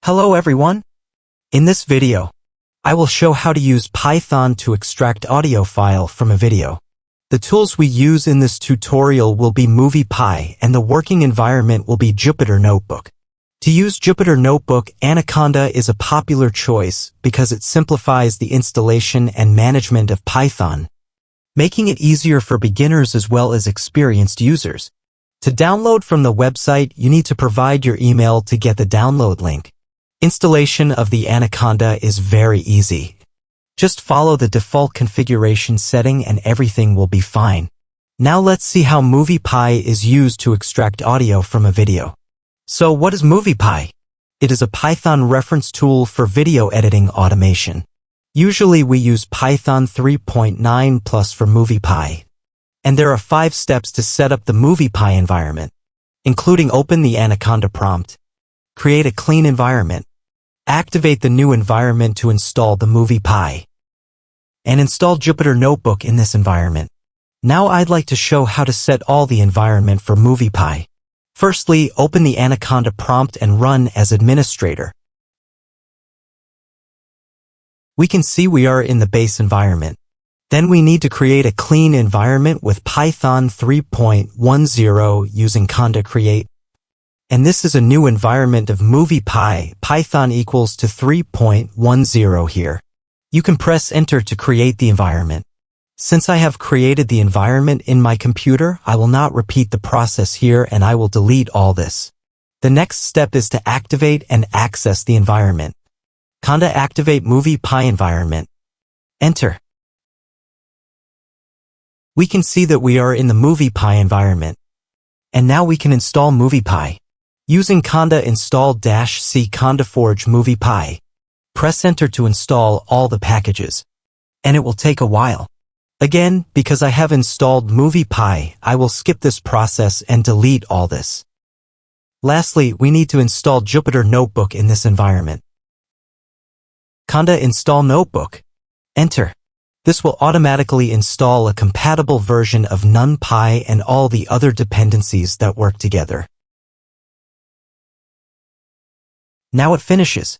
Hello everyone! In this video, I will show how to use Python to extract audio file from a video. The tools we use in this tutorial will be MoviePy and the working environment will be Jupyter Notebook. To use Jupyter Notebook, Anaconda is a popular choice because it simplifies the installation and management of Python, making it easier for beginners as well as experienced users. To download from the website, you need to provide your email to get the download link. Installation of the Anaconda is very easy. Just follow the default configuration setting and everything will be fine. Now let's see how MoviePy is used to extract audio from a video. So what is MoviePy? It is a Python reference tool for video editing automation. Usually we use Python 3.9 plus for MoviePy. And there are 5 steps to set up the MoviePy environment, including open the Anaconda prompt, create a clean environment, activate the new environment to install the MoviePy, and install Jupyter Notebook in this environment. Now I'd like to show how to set all the environment for MoviePy. Firstly, open the Anaconda prompt and run as administrator. We can see we are in the base environment. Then we need to create a clean environment with Python 3.10 using conda create. And this is a new environment of MoviePy, Python equals to 3.10 here. You can press enter to create the environment. Since I have created the environment in my computer, I will not repeat the process here and I will delete all this. The next step is to activate and access the environment. Conda activate MoviePy environment. Enter. We can see that we are in the MoviePy environment. And now we can install MoviePy. Using conda install-c conda forge MoviePy. Press enter to install all the packages. And it will take a while. Again, because I have installed MoviePy, I will skip this process and delete all this. Lastly, we need to install Jupyter Notebook in this environment. Conda install notebook. Enter. This will automatically install a compatible version of NumPy and all the other dependencies that work together. Now it finishes,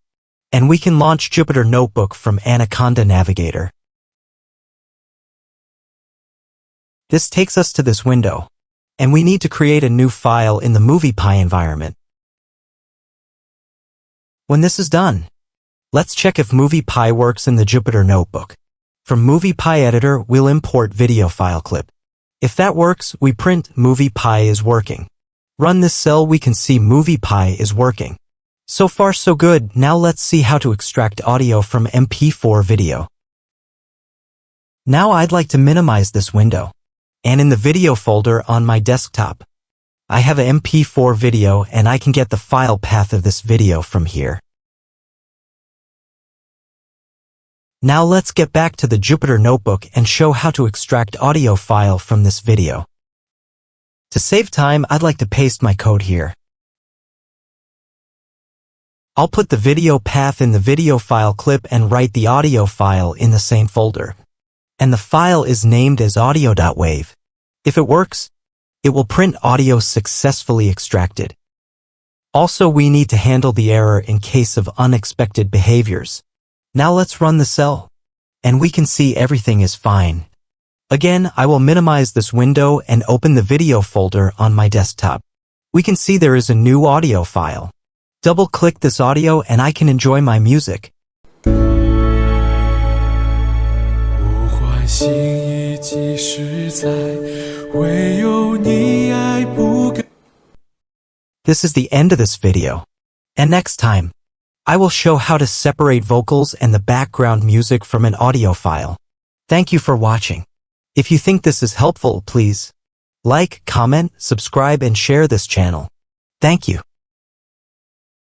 and we can launch Jupyter Notebook from Anaconda Navigator. This takes us to this window, and we need to create a new file in the MoviePy environment. When this is done, let's check if MoviePy works in the Jupyter Notebook. From MoviePy editor, we'll import video file clip. If that works, we print MoviePy is working. Run this cell, we can see MoviePy is working. So far so good. Now let's see how to extract audio from MP4 video. Now I'd like to minimize this window. And in the video folder on my desktop, I have an MP4 video and I can get the file path of this video from here. Now let's get back to the Jupyter Notebook and show how to extract audio file from this video. To save time, I'd like to paste my code here. I'll put the video path in the video file clip and write the audio file in the same folder. And the file is named as audio.wav. If it works, it will print audio successfully extracted. Also, we need to handle the error in case of unexpected behaviors. Now let's run the cell, and we can see everything is fine. Again, I will minimize this window and open the video folder on my desktop. We can see there is a new audio file. Double-click this audio and I can enjoy my music. This is the end of this video. And next time, I will show how to separate vocals and the background music from an audio file. Thank you for watching. If you think this is helpful, please like, comment, subscribe and share this channel. Thank you.